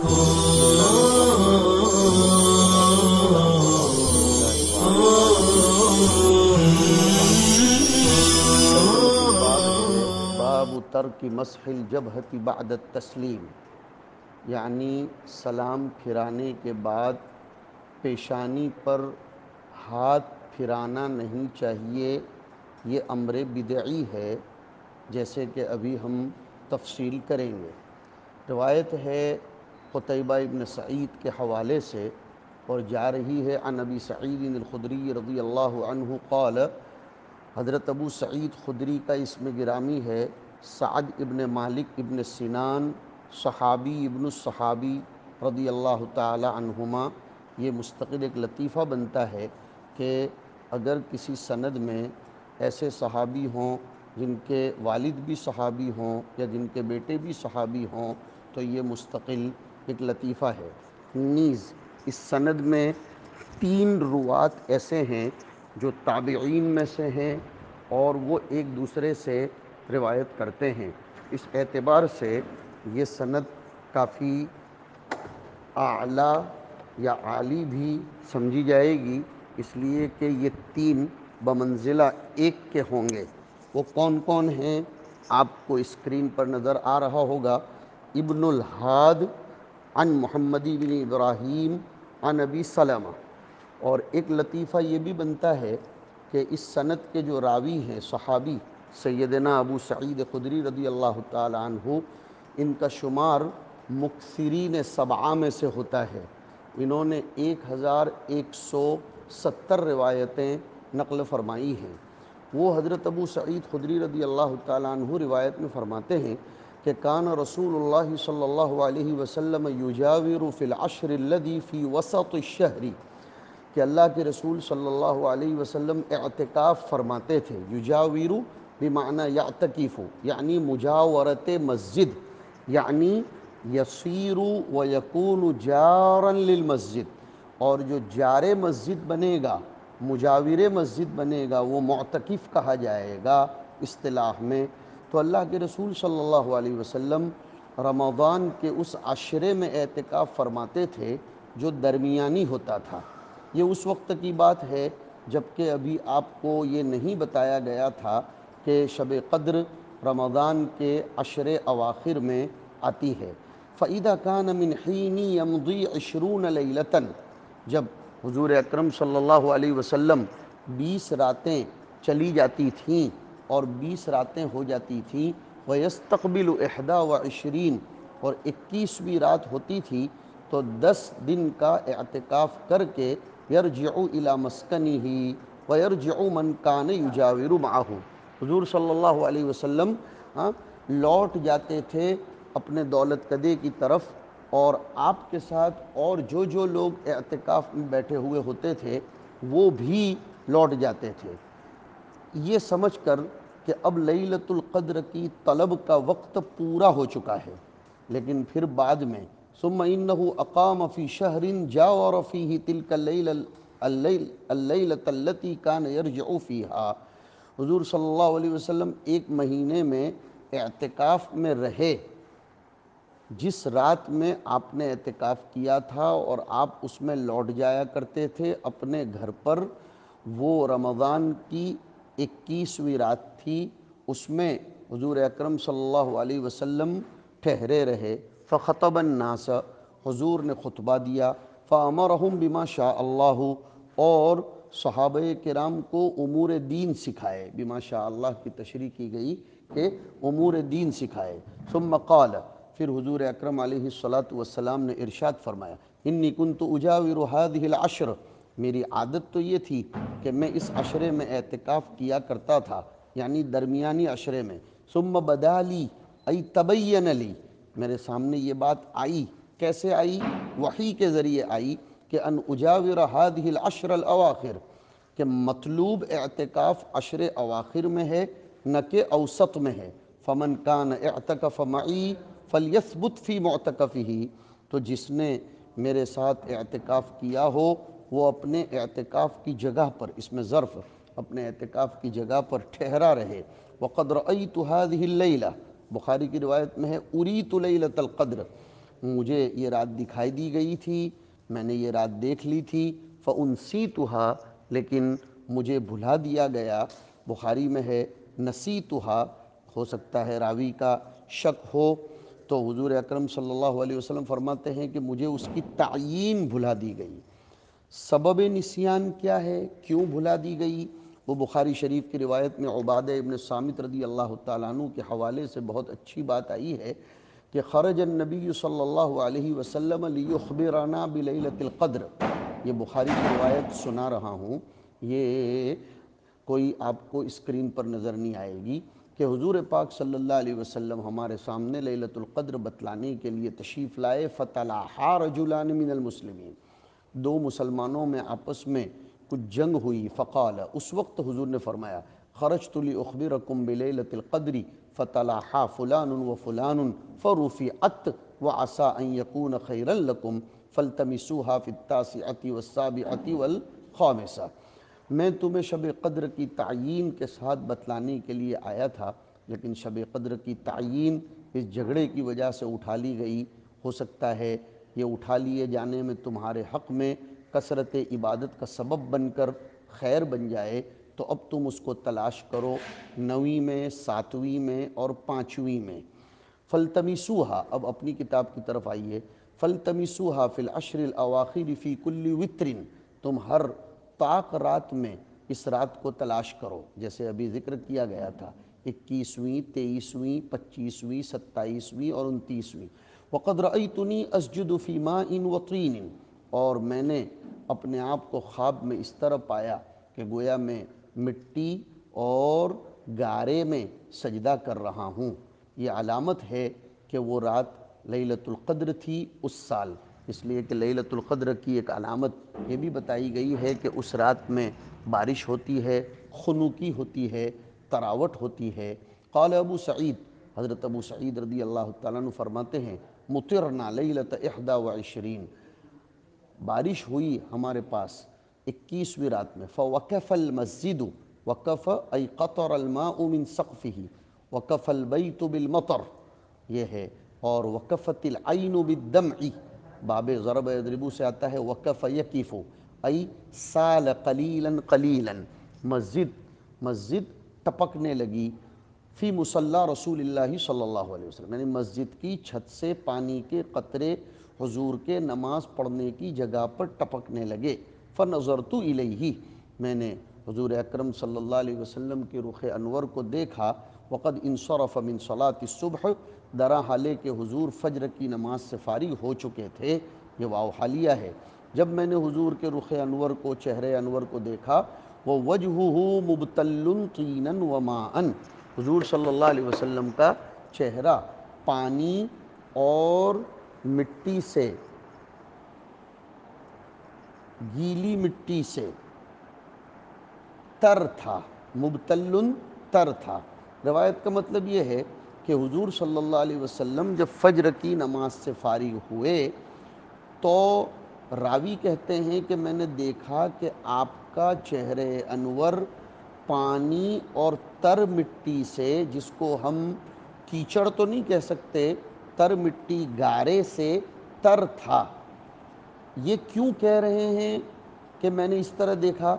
باب ترک مسح الجبہۃ بعد التسلیم، یعنی سلام پھرانے کے بعد پیشانی پر ہاتھ پھرانا نہیں چاہیے۔ یہ امر بدعی ہے، جیسے کہ ابھی ہم تفصیل کریں گے۔ روایت ہے قتیبہ ابن سعید کے حوالے سے اور جا رہی ہے عن ابی سعید الخدری رضی اللہ عنہ قال، حضرت ابو سعید خدری کا اسم گرامی ہے سعد ابن مالک ابن سنان صحابی ابن الصحابی رضی اللہ تعالی عنہما۔ یہ مستقل ایک لطیفہ بنتا ہے کہ اگر کسی سند میں ایسے صحابی ہوں جن کے والد بھی صحابی ہوں یا جن کے بیٹے بھی صحابی ہوں تو یہ مستقل ایک لطیفہ ہے۔ نیز اس سند میں 3 روات ایسے ہیں جو تابعین میں سے ہیں اور وہ ایک دوسرے سے روایت کرتے ہیں۔ اس اعتبار سے یہ سند کافی اعلیٰ یا عالی بھی سمجھی جائے گی، اس لیے کہ یہ 3 بمنزلہ ایک کے ہوں گے۔ وہ کون کون ہیں آپ کو اسکرین پر نظر آ رہا ہوگا۔ ابن الحاد عن محمد بن ابراہیم عن ابی سلمہ۔ اور ایک لطیفہ یہ بھی بنتا ہے کہ اس سند کے جو راوی ہیں صحابی سیدنا ابو سعید خدری رضی اللہ تعالی عنہ، ان کا شمار مکثرین 7 میں سے ہوتا ہے۔ انہوں نے 1170 روایتیں نقل فرمائی ہیں۔ وہ حضرت ابو سعید خدری رضی اللہ تعالی عنہ روایت میں فرماتے ہیں کہ کان رسول اللہ صلی اللہ علیہ وسلم یجاور فی العشر الذی فی وسط الشہر، کہ اللہ کے رسول صلی اللہ علیہ وسلم اعتکاف فرماتے تھے۔ یجاور بمعنی یعتکف، یعنی مجاورت مسجد، یعنی یصیر و یکون جارا للمسجد، اور جو جار مسجد بنے گا، مجاور مسجد بنے گا، وہ معتکف کہا جائے گا اصطلاح میں۔ تو اللہ کے رسول صلی اللہ علیہ وسلم رمضان کے اس عشرے میں اعتکاف فرماتے تھے جو درمیانی ہوتا تھا۔ یہ اس وقت کی بات ہے جبکہ ابھی آپ کو یہ نہیں بتایا گیا تھا کہ شب قدر رمضان کے عشرے اواخر میں آتی ہے۔ فَإِذَا كَانَ مِنْ حِينِ يَمْضِي 20 لَيْلَةً، جب حضور اکرم صلی اللہ علیہ وسلم 20 راتیں چلی جاتی تھیں اور 20 راتیں ہو جاتی تھیں، وَيَسْتَقْبِلُ 21، اور 21ویں رات ہوتی تھی تو 10 دن کا اعتکاف کر کے یرجع الی مسکنہ ویرجع من کان یجاور معہ، حضور صلی اللہ علیہ وسلم لوٹ جاتے تھے اپنے دولت کدے کی طرف، اور آپ کے ساتھ اور جو لوگ اعتکاف میں بیٹھے ہوئے ہوتے تھے وہ بھی لوٹ جاتے تھے، یہ سمجھ کر کہ اب لیلۃ القدر کی طلب کا وقت پورا ہو چکا ہے۔ لیکن پھر بعد میں ثم انہ اقام فی شہر جاور فیہ تلک اللیلۃ التی کان یرجع فیہا، حضور صلی اللہ علیہ وسلم ایک مہینے میں اعتکاف میں رہے، جس رات میں آپ نے اعتکاف کیا تھا اور آپ اس میں لوٹ جایا کرتے تھے اپنے گھر پر، وہ رمضان کی 21ویں رات تھی، اس میں حضور اکرم صلی اللہ علیہ وسلم ٹھہرے رہے۔ فخطب الناس، حضور نے خطبہ دیا، فامرہم بما شاء اللہ، اور صحابہ کرام کو امور دین سکھائے، بما شاء اللہ کی تشریح کی گئی کہ امور دین سکھائے۔ ثم قال، پھر حضور اکرم علیہ السلام نے ارشاد فرمایا، انی کنت اجاور هذه العشر، میری عادت تو یہ تھی کہ میں اس عشرے میں اعتکاف کیا کرتا تھا، یعنی درمیانی عشرے میں۔ ثم بدا لی ای تبین لی، میرے سامنے یہ بات آئی، کیسے آئی؟ وحی کے ذریعے آئی کہ ان اجاور هذه العشر الاواخر، کہ مطلوب اعتکاف عشر اواخر میں ہے نہ کہ اوسط میں ہے۔ فمن کان اعتکف معی فلیثبت فی معتکفہ، تو جس نے میرے ساتھ اعتکاف کیا ہو وہ اپنے اعتکاف کی جگہ پر، اس میں ظرف، اپنے اعتکاف کی جگہ پر ٹھہرا رہے۔ وقد رأیت هذه اللیلہ، بخاری کی روایت میں ہے اریت لیلۃ القدر، مجھے یہ رات دکھائی دی گئی تھی، میں نے یہ رات دیکھ لی تھی، فَأُنْسِيتُهَا، لیکن مجھے بھلا دیا گیا۔ بخاری میں ہے نسیتها، ہو سکتا ہے راوی کا شک ہو، تو حضور اکرم صلی اللہ علیہ وسلم فرماتے ہیں کہ مجھے اس کی تعیین بھلا دی گئی۔ سبب نسیان کیا ہے، کیوں بھلا دی گئی؟ وہ بخاری شریف کی روایت میں عبادہ ابن صامت رضی اللہ تعالیٰ عنہ کے حوالے سے بہت اچھی بات آئی ہے کہ خرج النبی صلی اللہ علیہ وسلم لیخبرنا بلیلۃ القدر۔ یہ بخاری کی روایت سنا رہا ہوں، یہ کوئی آپ کو اسکرین پر نظر نہیں آئے گی، کہ حضور پاک صلی اللہ علیہ وسلم ہمارے سامنے لیلۃ القدر بتلانے کے لیے تشریف لائے۔ فَتَلَاحَا رَجُلَانِ مِنَ الْمُسْلِمِينَ، دو مسلمانوں میں آپس میں کچھ جنگ ہوئی۔ فقال، اس وقت حضور نے فرمایا، خرجت لأخبرکم بلیلۃ القدر فتلاحا فلان وفلان فرفعت وعسى ان يكون خيرا لكم فالتمسوها في التاسعة والسابعة والخامسة۔ میں تمہیں شب قدر کی تعیین کے ساتھ بتلانے کے لیے آیا تھا، لیکن شب قدر کی تعیین اس جھگڑے کی وجہ سے اٹھا لی گئی۔ ہو سکتا ہے یہ اٹھا لیے جانے میں تمہارے حق میں کثرت عبادت کا سبب بن کر خیر بن جائے، تو اب تم اس کو تلاش کرو 9ویں میں، 7ویں میں اور 5ویں میں۔ فَالْتَمِسُوهَا، اب اپنی کتاب کی طرف آئیے۔ فَالْتَمِسُوهَا فِي الْعَشْرِ الْأَوَاخِرِ فِي كُلِّ وِتْرٍ، تم ہر طاق رات میں اس رات کو تلاش کرو، جیسے ابھی ذکر کیا گیا تھا، 21ویں، 23ویں، 25ویں، 27ویں اور 29ویں۔ وَقَدْ رَأَيْتُنِي أَسْجُدُ فِي مَاءٍ وَطِينٍ، اور میں نے اپنے آپ کو خواب میں اس طرح پایا کہ گویا میں مٹی اور گارے میں سجدہ کر رہا ہوں۔ یہ علامت ہے کہ وہ رات لیلۃ القدر تھی اس سال، اس لیے کہ لیلۃ القدر کی ایک علامت یہ بھی بتائی گئی ہے کہ اس رات میں بارش ہوتی ہے، خنکی ہوتی ہے، تراوٹ ہوتی ہے۔ قال ابو سعید، حضرت ابو سعید رضی اللہ تعالیٰ عنہ فرماتے ہیں، مطرنا لیلۃ 21، بارش ہوئی ہمارے پاس 21ویں رات میں۔ فوقف المسجد، وقف ای قطر الماء من سقفه، وقف البیت بالمطر، یہ ہے، اور وقفت العین بالدمع، باب ضرب یضرب سے آتا ہے وقف یقف ای سال قلیلا قلیلا، مسجد ٹپکنے لگی۔ فی مصلی رسول اللہ صلی اللہ علیہ وسلم، یعنی مسجد کی چھت سے پانی کے قطرے حضور کے نماز پڑھنے کی جگہ پر ٹپکنے لگے۔ فنظرت الیہ، میں نے حضور اکرم صلی اللہ علیہ وسلم کے رخ انور کو دیکھا۔ وقد انصرف من صلاة الصبح، درا حالے کہ حضور فجر کی نماز سے فارغ ہو چکے تھے، یہ واو حالیہ ہے۔ جب میں نے حضور کے رخ انور کو، چہرے انور کو دیکھا، وَوَجْهُهُ مُبْتَلٌّ طِينًا وَمَاءً، حضور صلی اللہ علیہ وسلم کا چہرہ پانی اور مٹی سے، گیلی مٹی سے تر تھا، مبتل تر تھا۔ روایت کا مطلب یہ ہے کہ حضور صلی اللہ علیہ وسلم جب فجر کی نماز سے فارغ ہوئے تو راوی کہتے ہیں کہ میں نے دیکھا کہ آپ کا چہرہ انور پانی اور تر مٹی سے، جس کو ہم کیچڑ تو نہیں کہہ سکتے، تر مٹی گارے سے تر تھا۔ یہ کیوں کہہ رہے ہیں کہ میں نے اس طرح دیکھا؟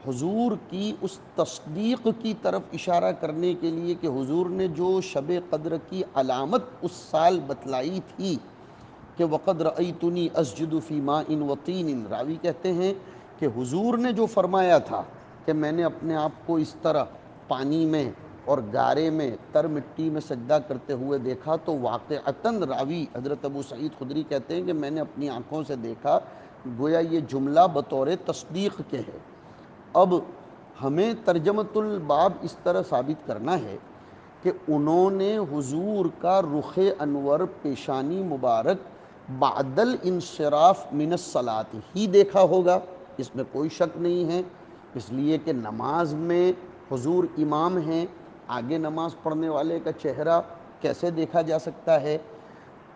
حضور کی اس تصدیق کی طرف اشارہ کرنے کے لیے کہ حضور نے جو شب قدر کی علامت اس سال بتلائی تھی کہ وَقَدْ رَأَيْتُنِي أَسْجُدُ فِي مَاءٍ وَطِينٍ، راوی کہتے ہیں کہ حضور نے جو فرمایا تھا کہ میں نے اپنے آپ کو اس طرح پانی میں اور گارے میں، تر مٹی میں سجدہ کرتے ہوئے دیکھا، تو واقعتاً راوی حضرت ابو سعید خدری کہتے ہیں کہ میں نے اپنی آنکھوں سے دیکھا، گویا یہ جملہ بطور تصدیق کے ہے۔ اب ہمیں ترجمۃ الباب اس طرح ثابت کرنا ہے کہ انہوں نے حضور کا رخ انور، پیشانی مبارک بعد الانصراف من الصلاۃ ہی دیکھا ہوگا، اس میں کوئی شک نہیں ہے، اس لیے کہ نماز میں حضور امام ہیں، آگے نماز پڑھنے والے کا چہرہ کیسے دیکھا جا سکتا ہے؟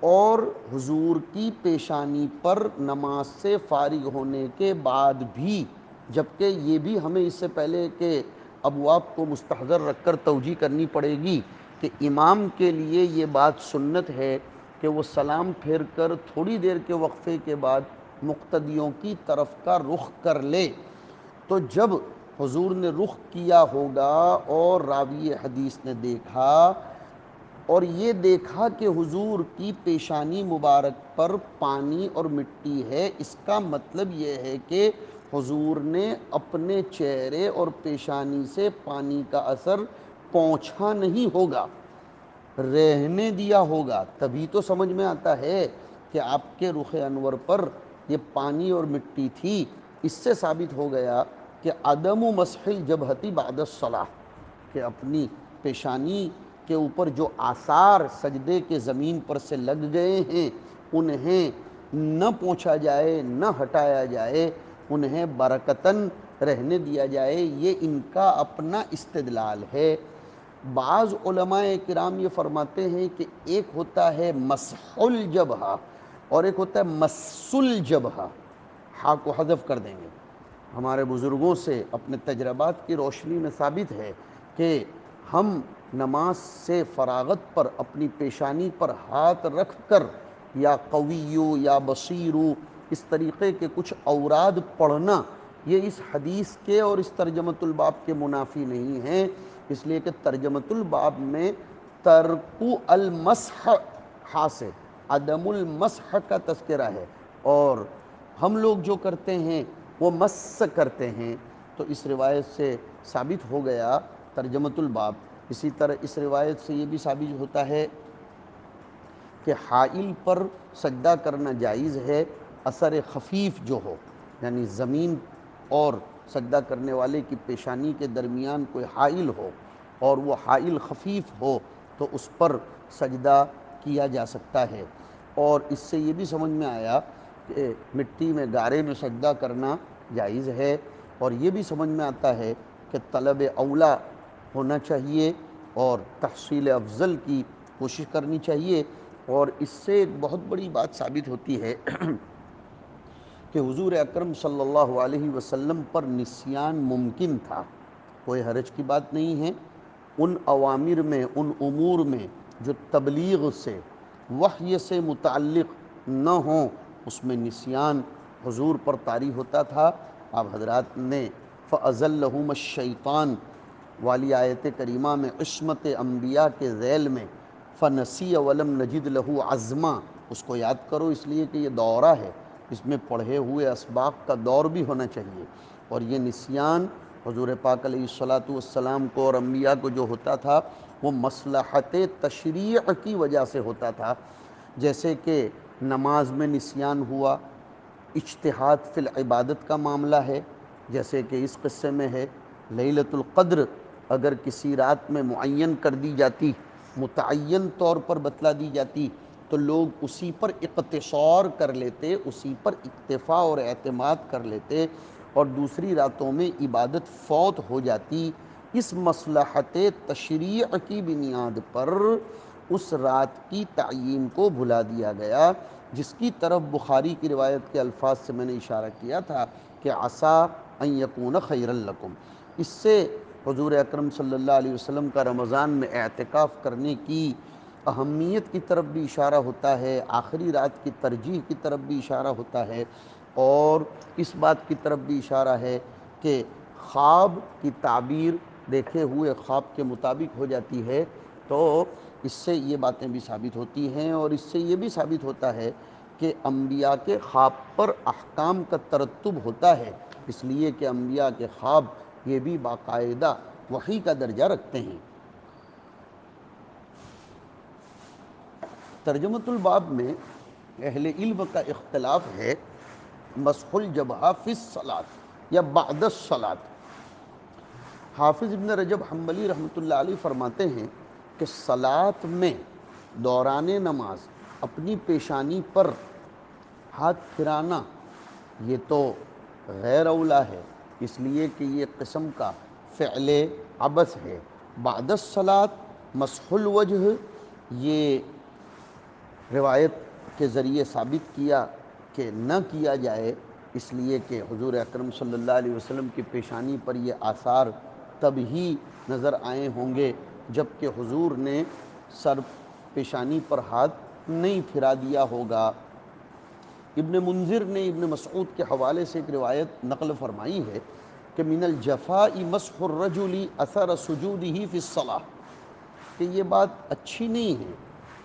اور حضور کی پیشانی پر نماز سے فارغ ہونے کے بعد بھی، جبکہ یہ بھی ہمیں اس سے پہلے کہ ابواب کو مستحضر رکھ کر توجیہ کرنی پڑے گی کہ امام کے لیے یہ بات سنت ہے کہ وہ سلام پھیر کر تھوڑی دیر کے وقفے کے بعد مقتدیوں کی طرف کا رخ کر لے۔ تو جب حضور نے رخ کیا ہوگا اور راوی حدیث نے دیکھا اور یہ دیکھا کہ حضور کی پیشانی مبارک پر پانی اور مٹی ہے، اس کا مطلب یہ ہے کہ حضور نے اپنے چہرے اور پیشانی سے پانی کا اثر پوچھا نہیں ہوگا، رہنے دیا ہوگا۔ تبھی تو سمجھ میں آتا ہے کہ آپ کے رخ انور پر یہ پانی اور مٹی تھی۔ اس سے ثابت ہو گیا کہ عدم مسح الجبہۃ بعد الصلاۃ، کہ اپنی پیشانی کے اوپر جو آثار سجدے کے زمین پر سے لگ گئے ہیں انہیں نہ پوچھا جائے، نہ ہٹایا جائے، انہیں برکتاً رہنے دیا جائے، یہ ان کا اپنا استدلال ہے۔ بعض علماء کرام یہ فرماتے ہیں کہ ایک ہوتا ہے مسح الجبہہ اور ایک ہوتا ہے مس الجبہہ، ہاں کو حذف کر دیں گے۔ ہمارے بزرگوں سے اپنے تجربات کی روشنی میں ثابت ہے کہ ہم نماز سے فراغت پر اپنی پیشانی پر ہاتھ رکھ کر یا قویو یا بصیرو اس طریقے کے کچھ اوراد پڑھنا، یہ اس حدیث کے اور اس ترجمۃ الباب کے منافی نہیں ہیں، اس لیے کہ ترجمۃ الباب میں ترک المسح ہاں سے عدم المسح کا تذکرہ ہے، اور ہم لوگ جو کرتے ہیں وہ مس کرتے ہیں۔ تو اس روایت سے ثابت ہو گیا ترجمۃ الباب۔ اسی طرح اس روایت سے یہ بھی ثابت ہوتا ہے کہ حائل پر سجدہ کرنا جائز ہے، اثر خفیف جو ہو، یعنی زمین اور سجدہ کرنے والے کی پیشانی کے درمیان کوئی حائل ہو اور وہ حائل خفیف ہو تو اس پر سجدہ کیا جا سکتا ہے۔ اور اس سے یہ بھی سمجھ میں آیا کہ مٹی میں گارے میں سجدہ کرنا جائز ہے، اور یہ بھی سمجھ میں آتا ہے کہ طلب اولا ہونا چاہیے اور تحصیل افضل کی کوشش کرنی چاہیے۔ اور اس سے ایک بہت بڑی بات ثابت ہوتی ہے کہ حضور اکرم صلی اللہ علیہ وسلم پر نسیان ممکن تھا، کوئی حرج کی بات نہیں ہے۔ ان اوامر میں، ان امور میں جو تبلیغ سے، وحی سے متعلق نہ ہوں، اس میں نسیان حضور پر طاری ہوتا تھا۔ آپ حضرات نے فَأَزَلَّهُمَ الشَّيْطَانُ والی آیت کریمہ میں عصمت انبیاء کے ذیل میں فَنَسِيَ وَلَمْ نَجِدْ لَهُ عَزْمًا، اس کو یاد کرو، اس لیے کہ یہ دورہ ہے، اس میں پڑھے ہوئے اسباق کا دور بھی ہونا چاہیے۔ اور یہ نسیان حضور پاک علیہ الصلاۃ کو اور انبیاء کو جو ہوتا تھا وہ مصلحت تشریع کی وجہ سے ہوتا تھا، جیسے کہ نماز میں نسیان ہوا، اجتہاد فی العبادت کا معاملہ ہے، جیسے کہ اس قصے میں ہے لیلۃ القدر اگر کسی رات میں معین کر دی جاتی، متعین طور پر بتلا دی جاتی تو لوگ اسی پر اقتصار کر لیتے، اسی پر اکتفا اور اعتماد کر لیتے، اور دوسری راتوں میں عبادت فوت ہو جاتی۔ اس مصلحت تشریع کی بنیاد پر اس رات کی تعیین کو بھلا دیا گیا، جس کی طرف بخاری کی روایت کے الفاظ سے میں نے اشارہ کیا تھا کہ عسیٰ ان یکون خیرا لکم۔ اس سے حضور اکرم صلی اللہ علیہ وسلم کا رمضان میں اعتکاف کرنے کی اہمیت کی طرف بھی اشارہ ہوتا ہے، آخری رات کی ترجیح کی طرف بھی اشارہ ہوتا ہے، اور اس بات کی طرف بھی اشارہ ہے کہ خواب کی تعبیر دیکھے ہوئے خواب کے مطابق ہو جاتی ہے۔ تو اس سے یہ باتیں بھی ثابت ہوتی ہیں، اور اس سے یہ بھی ثابت ہوتا ہے کہ انبیاء کے خواب پر احکام کا ترتب ہوتا ہے، اس لیے کہ انبیاء کے خواب یہ بھی باقاعدہ وحی کا درجہ رکھتے ہیں۔ ترجمۃ الباب میں اہل علم کا اختلاف ہے مسح الجبہہ فی الصلاۃ یا بعد الصلاۃ۔ حافظ ابن رجب حنبلی رحمۃ اللہ علیہ فرماتے ہیں کہ صلاۃ میں دوران نماز اپنی پیشانی پر ہاتھ پھرانا یہ تو غیر اولا ہے، اس لیے کہ یہ قسم کا فعل عبث ہے۔ بعد الصلاۃ مسح الوجہ، یہ روایت کے ذریعے ثابت کیا کہ نہ کیا جائے، اس لیے کہ حضور اکرم صلی اللہ علیہ وسلم کی پیشانی پر یہ آثار تب ہی نظر آئے ہوں گے جب کہ حضور نے سر پیشانی پر ہاتھ نہیں پھرا دیا ہوگا۔ ابن منذر نے ابن مسعود کے حوالے سے ایک روایت نقل فرمائی ہے کہ من الجفاء مسح الرجل اثر سجودہ فی الصلاۃ، کہ یہ بات اچھی نہیں ہے،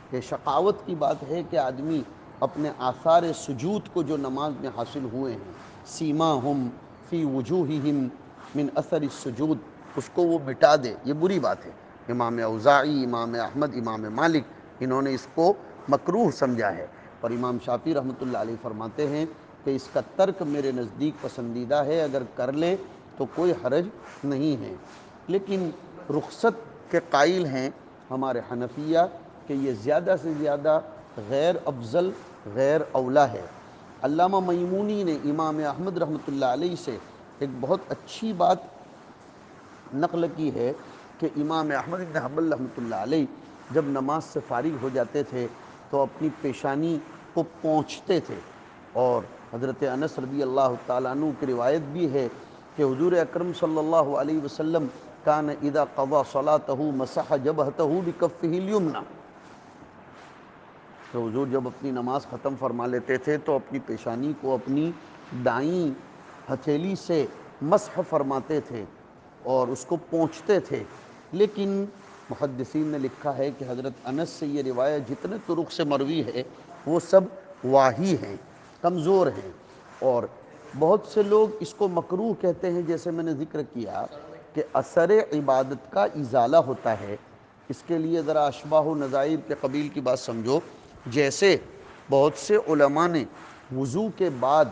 کہ شقاوت کی بات ہے کہ آدمی اپنے آثار سجود کو جو نماز میں حاصل ہوئے ہیں، سیماہم فی وجوہہم من اثر السجود، اس کو وہ مٹا دے، یہ بری بات ہے۔ امام اوزاعی، امام احمد، امام مالک، انہوں نے اس کو مکروہ سمجھا ہے، اور امام شافعی رحمۃ اللہ علیہ فرماتے ہیں کہ اس کا ترک میرے نزدیک پسندیدہ ہے، اگر کر لے تو کوئی حرج نہیں ہے۔ لیکن رخصت کے قائل ہیں ہمارے حنفیہ کہ یہ زیادہ سے زیادہ غیر افضل، غیر اولا ہے۔ علامہ میمونی نے امام احمد رحمۃ اللہ علیہ سے ایک بہت اچھی بات نقل کی ہے کہ امام احمد بن حنبل رحمۃ اللہ علیہ جب نماز سے فارغ ہو جاتے تھے تو اپنی پیشانی کو پونچھتے تھے، اور حضرت انس رضی اللہ تعالیٰ عنہ کی روایت بھی ہے کہ حضور اکرم صلی اللہ علیہ وسلم کان اذا قضى صلاته مسح جبهته بکفہ الیمنی، کہ حضور جب اپنی نماز ختم فرما لیتے تھے تو اپنی پیشانی کو اپنی دائیں ہتھیلی سے مسح فرماتے تھے اور اس کو پونچھتے تھے۔ لیکن محدثین نے لکھا ہے کہ حضرت انس سے یہ روایت جتنے طرق سے مروی ہے وہ سب واہی ہیں، کمزور ہیں، اور بہت سے لوگ اس کو مکروہ کہتے ہیں، جیسے میں نے ذکر کیا کہ اثر عبادت کا ازالہ ہوتا ہے۔ اس کے لیے ذرا اشباہ و نظائر کے قبیل کی بات سمجھو، جیسے بہت سے علماء نے وضو کے بعد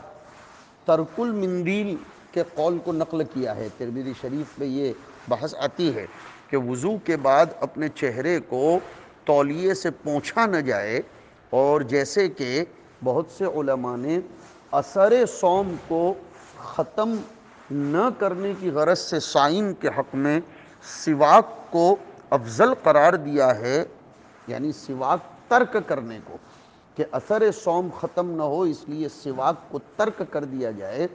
ترک المندیل کے قول کو نقل کیا ہے۔ ترمذی شریف میں یہ بحث آتی ہے کہ وضو کے بعد اپنے چہرے کو تولیے سے پونچھا نہ جائے، اور جیسے کہ بہت سے علماء نے اثر صوم کو ختم نہ کرنے کی غرض سے صائم کے حق میں سواک کو افضل قرار دیا ہے، یعنی سواک ترک کرنے کو، کہ اثر صوم ختم نہ ہو اس لیے سواک کو ترک کر دیا جائے،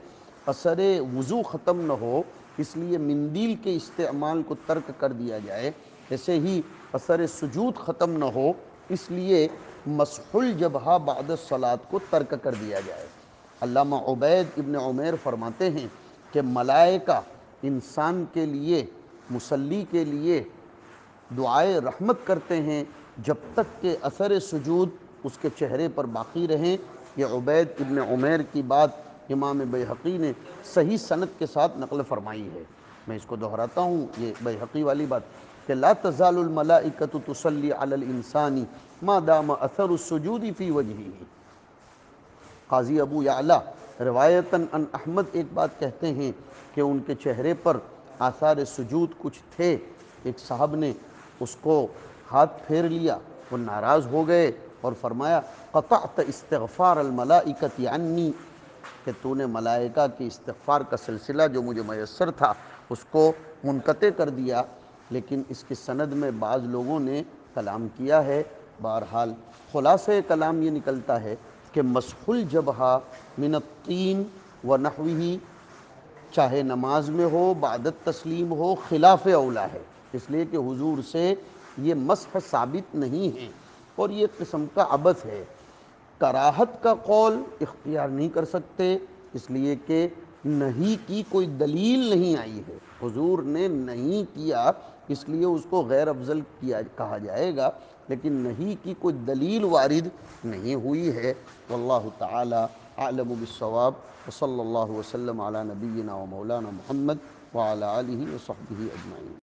اثر وضو ختم نہ ہو اس لیے مندیل کے استعمال کو ترک کر دیا جائے، ایسے ہی اثر سجود ختم نہ ہو اس لیے مسح الجبہہ بعد الصلاۃ کو ترک کر دیا جائے۔ علامہ عبید ابن عمیر فرماتے ہیں کہ ملائکہ انسان کے لیے، مصلی کے لیے دعائے رحمت کرتے ہیں جب تک کہ اثر سجود اس کے چہرے پر باقی رہیں۔ یہ عبید ابن عمیر کی بات امام بیہقی نے صحیح سند کے ساتھ نقل فرمائی ہے۔ میں اس کو دہراتا ہوں، یہ بیہقی والی بات کہ لا تزال الملائکۃ تصلی علی الانسان ما دام اثر السجود فی وجہہ۔ قاضی ابو یعلا روایتاً عن احمد ایک بات کہتے ہیں کہ ان کے چہرے پر آثار سجود کچھ تھے، ایک صاحب نے اس کو ہاتھ پھیر لیا، وہ ناراض ہو گئے اور فرمایا قطعت استغفار الملائکۃ عنی، کہ تو نے ملائکہ کی استغفار کا سلسلہ جو مجھے میسر تھا اس کو منقطع کر دیا۔ لیکن اس کی سند میں بعض لوگوں نے کلام کیا ہے۔ بہرحال خلاصہ کلام یہ نکلتا ہے کہ مسح الجبہہ من الطین و نحوہ، چاہے نماز میں ہو، بعد التسلیم ہو، خلاف اولا ہے، اس لیے کہ حضور سے یہ مسح ثابت نہیں ہے، اور یہ ایک قسم کا عبث ہے۔ کراہت کا قول اختیار نہیں کر سکتے، اس لیے کہ نہیں کی کوئی دلیل نہیں آئی ہے، حضور نے نہیں کیا اس لیے اس کو غیر افضل کہا جائے گا، لیکن نہیں کی کوئی دلیل وارد نہیں ہوئی ہے۔ واللہ تعالی اعلم بالصواب، وصلی اللہ وسلم علی نبینا و مولانا محمد وعلی آلہ وصحبہ اجمعین۔